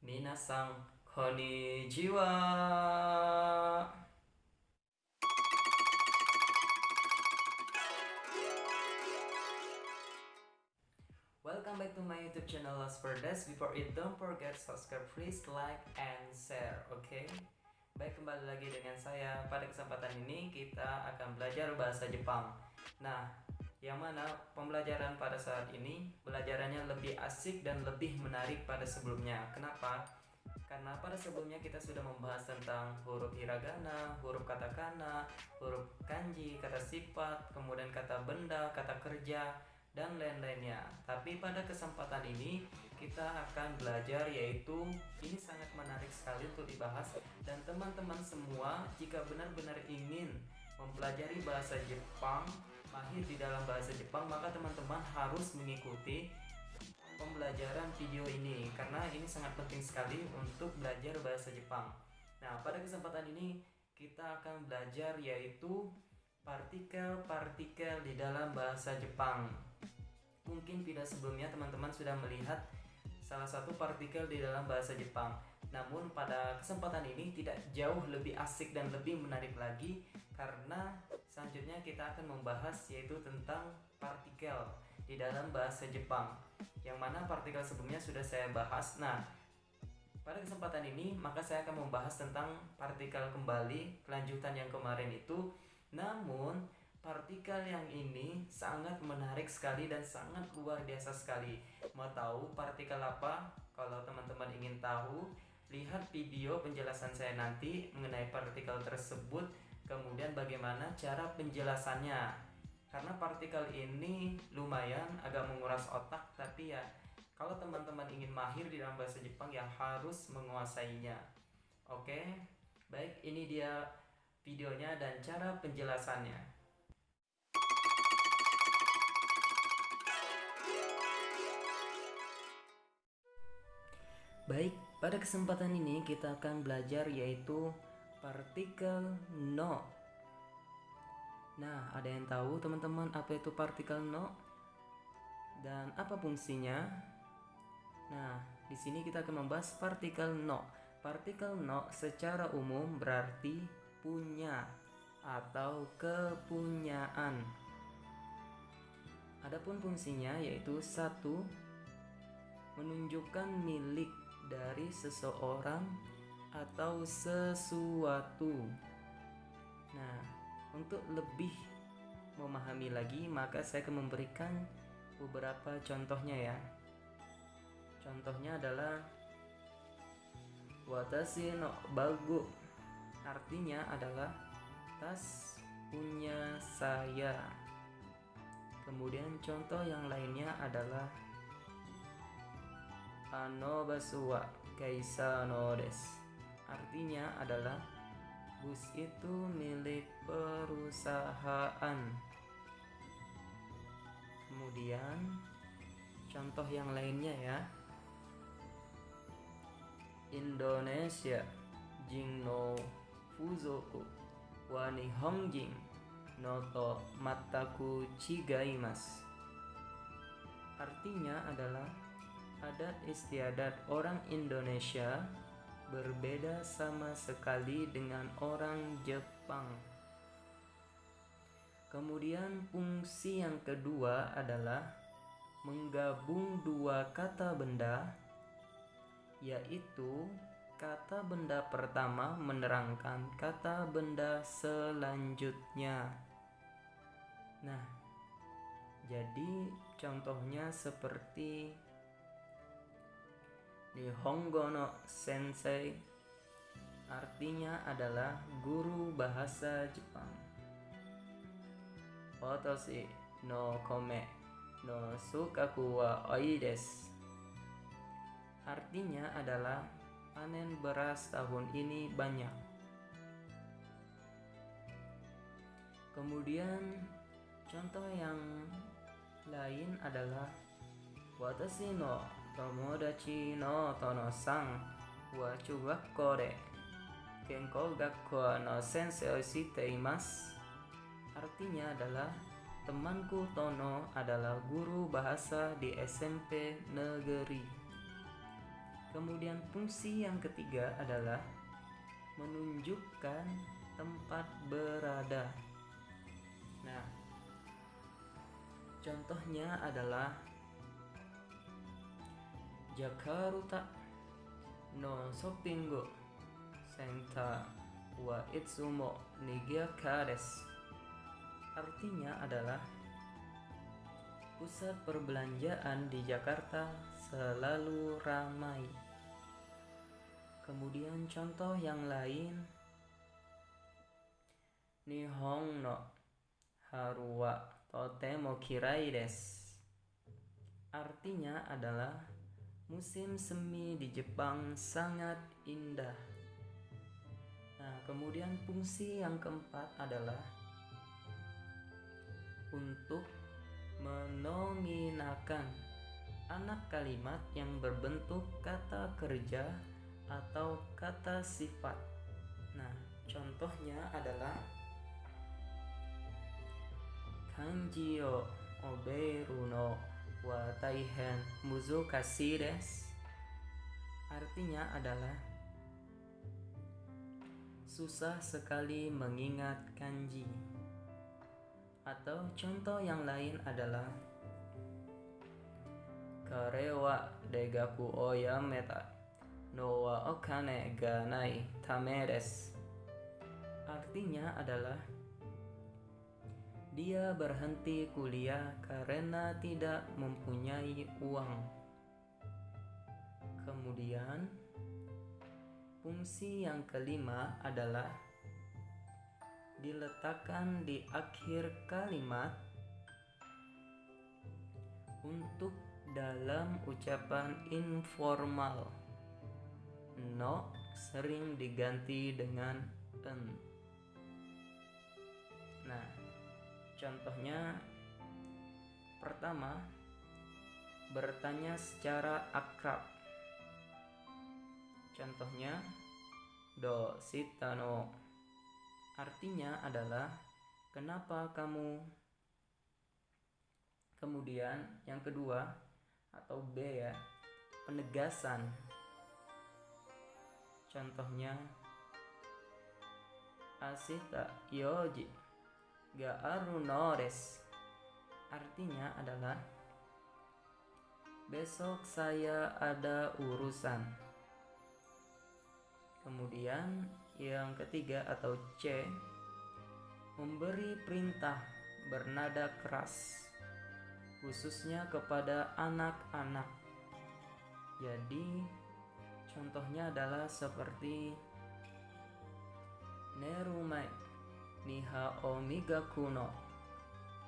Minasang konnichiwa. Welcome back to my YouTube channel Lost for Days. Before it, don't forget subscribe, please like and share, okay? Baik, kembali lagi dengan saya. Pada kesempatan ini kita akan belajar bahasa Jepang. Nah, yang mana pembelajaran pada saat ini belajarannya lebih asik dan lebih menarik pada sebelumnya. Kenapa? Karena pada sebelumnya kita sudah membahas tentang huruf hiragana, huruf katakana, huruf kanji, kata sifat, kemudian kata benda, kata kerja, dan lain-lainnya. Tapi pada kesempatan ini kita akan belajar, yaitu ini sangat menarik sekali untuk dibahas, dan teman-teman semua jika benar-benar ingin mempelajari bahasa Jepang, mahir di dalam bahasa Jepang, maka teman-teman harus mengikuti pembelajaran video ini karena ini sangat penting sekali untuk belajar bahasa Jepang. Nah, pada kesempatan ini kita akan belajar yaitu partikel-partikel di dalam bahasa Jepang. Mungkin video sebelumnya teman-teman sudah melihat salah satu partikel di dalam bahasa Jepang. Namun pada kesempatan ini tidak jauh lebih asik dan lebih menarik lagi karena selanjutnya kita akan membahas yaitu tentang partikel di dalam bahasa Jepang, yang mana partikel sebelumnya sudah saya bahas. Nah, pada kesempatan ini maka saya akan membahas tentang partikel kembali, kelanjutan yang kemarin itu. Namun partikel yang ini sangat menarik sekali dan sangat luar biasa sekali. Mau tahu partikel apa? Kalau teman-teman ingin tahu, lihat video penjelasan saya nanti mengenai partikel tersebut, kemudian bagaimana cara penjelasannya. Karena partikel ini lumayan agak menguras otak, tapi ya kalau teman-teman ingin mahir di dalam bahasa Jepang ya harus menguasainya. Oke, baik, ini dia videonya dan cara penjelasannya. Baik, pada kesempatan ini kita akan belajar yaitu partikel no. Nah, ada yang tahu teman-teman apa itu partikel no dan apa fungsinya? Nah, di sini kita akan membahas partikel no. Partikel no secara umum berarti punya atau kepunyaan. Adapun fungsinya yaitu satu, menunjukkan milik dari seseorang atau sesuatu. Nah, untuk lebih memahami lagi maka saya akan memberikan beberapa contohnya ya. Contohnya adalah watashi no bagu, artinya adalah tas punya saya. Kemudian contoh yang lainnya adalah ano basu wa keisa no desu, artinya adalah bus itu milik perusahaan. Kemudian contoh yang lainnya ya, Indonesia jin no fuzoku wa nihonjin no to mataku chigaimasu, artinya adalah adat istiadat orang Indonesia berbeda sama sekali dengan orang Jepang. Kemudian fungsi yang kedua adalah menggabung dua kata benda, yaitu kata benda pertama menerangkan kata benda selanjutnya. Nah, jadi contohnya seperti Nihongo no sensei, artinya adalah guru bahasa Jepang. Watashi no kome no sukaku wa oi desu, artinya adalah panen beras tahun ini banyak. Kemudian contoh yang lain adalah watashi no tomodachi no tono-san wa chugakko de kenko gakko no sensei o shite imasu, artinya adalah temanku Tono adalah guru bahasa di SMP negeri. Kemudian fungsi yang ketiga adalah menunjukkan tempat berada. Nah, contohnya adalah Jakarta no shopping center wa itsumo nigiaka desu. Artinya adalah pusat perbelanjaan di Jakarta selalu ramai. Kemudian contoh yang lain, Nihon no haru wa totemo kirai desu. Artinya adalah musim semi di Jepang sangat indah. Nah, kemudian fungsi yang keempat adalah untuk menominakan anak kalimat yang berbentuk kata kerja atau kata sifat. Nah, contohnya adalah kanji o oberu no wa taihen muzokashi desu. Artinya adalah susah sekali mengingat kanji. Atau contoh yang lain adalah kare wa degaku o yameta no wa okane ga nai tame desu. Artinya adalah dia berhenti kuliah karena tidak mempunyai uang. Kemudian fungsi yang kelima adalah diletakkan di akhir kalimat untuk dalam ucapan informal. No sering diganti dengan en. Nah, contohnya pertama, bertanya secara akrab. Contohnya do shita no. Artinya adalah kenapa kamu. Kemudian yang kedua atau B ya, penegasan. Contohnya ashita yoji ga aru no desu. Artinya adalah besok saya ada urusan. Kemudian yang ketiga atau C, memberi perintah bernada keras, khususnya kepada anak-anak. Jadi contohnya adalah seperti nerumai niha o migaku no.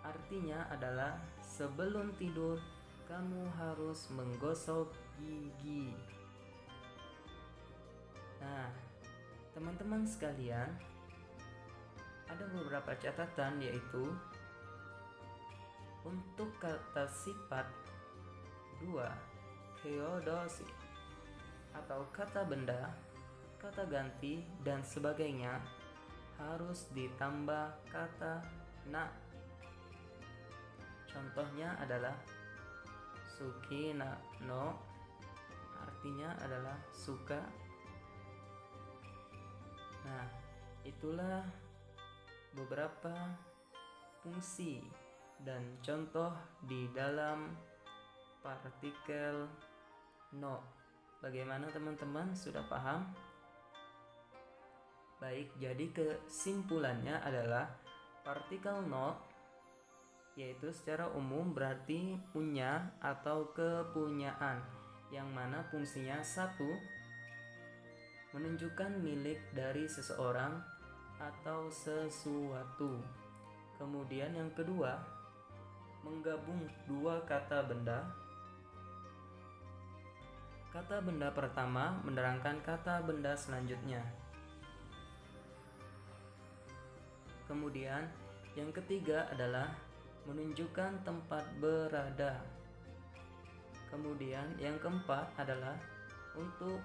Artinya adalah sebelum tidur kamu harus menggosok gigi. Nah, teman-teman sekalian, ada beberapa catatan, yaitu untuk kata sifat 2, kyodoshi atau kata benda, kata ganti dan sebagainya harus ditambah kata na. Contohnya adalah sukina no, artinya adalah suka. Nah, itulah beberapa fungsi dan contoh di dalam partikel no. Bagaimana teman-teman, sudah paham? Baik, jadi kesimpulannya adalah partikel no yaitu secara umum berarti punya atau kepunyaan, yang mana fungsinya satu, menunjukkan milik dari seseorang atau sesuatu. Kemudian yang kedua, menggabung dua kata benda. Kata benda pertama menerangkan kata benda selanjutnya. Kemudian yang ketiga adalah menunjukkan tempat berada. Kemudian yang keempat adalah untuk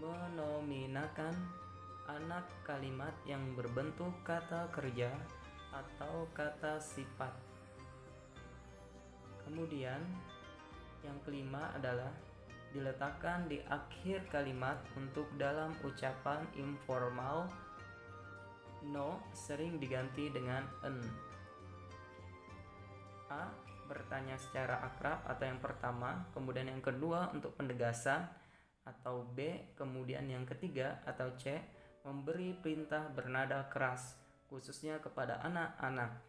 menominakan anak kalimat yang berbentuk kata kerja atau kata sifat. Kemudian yang kelima adalah diletakkan di akhir kalimat untuk dalam ucapan informal. No sering diganti dengan en. A. Bertanya secara akrab atau yang pertama, kemudian yang kedua untuk penegasan, atau B. Kemudian yang ketiga atau C. Memberi perintah bernada keras, khususnya kepada anak-anak.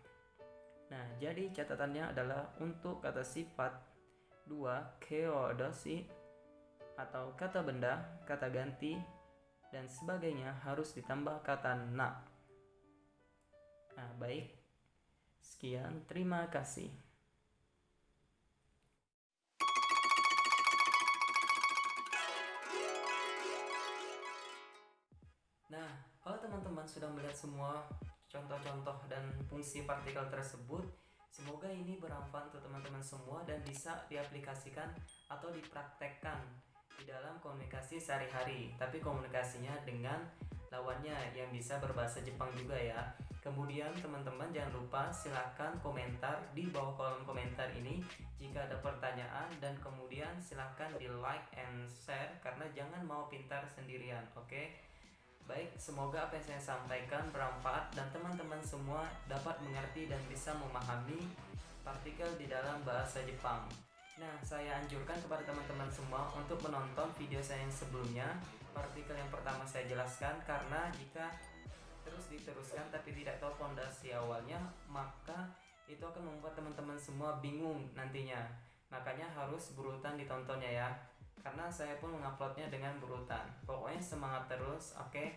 Nah, jadi catatannya adalah untuk kata sifat 2 keodosi atau kata benda, kata ganti, dan sebagainya harus ditambah kata na. Nah, baik. Sekian, terima kasih. Nah, kalau teman-teman sudah melihat semua contoh-contoh dan fungsi partikel tersebut, semoga ini bermanfaat untuk teman-teman semua dan bisa diaplikasikan atau dipraktekkan di dalam komunikasi sehari-hari. Tapi komunikasinya dengan lawannya yang bisa berbahasa Jepang juga ya. Kemudian teman-teman jangan lupa silahkan komentar di bawah kolom komentar ini jika ada pertanyaan, dan kemudian silahkan di like and share karena jangan mau pintar sendirian, oke? Baik, semoga apa yang saya sampaikan bermanfaat dan teman-teman semua dapat mengerti dan bisa memahami partikel di dalam bahasa Jepang. Nah, saya anjurkan kepada teman-teman semua untuk menonton video saya yang sebelumnya, partikel yang pertama saya jelaskan, karena jika terus diteruskan tapi tidak tahu fondasi awalnya, maka itu akan membuat teman-teman semua bingung nantinya. Makanya harus berurutan ditontonnya ya, karena saya pun menguploadnya dengan berurutan. Pokoknya semangat terus, oke?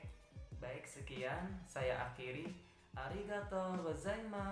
Baik, sekian saya akhiri. Arigatou gozaimasu.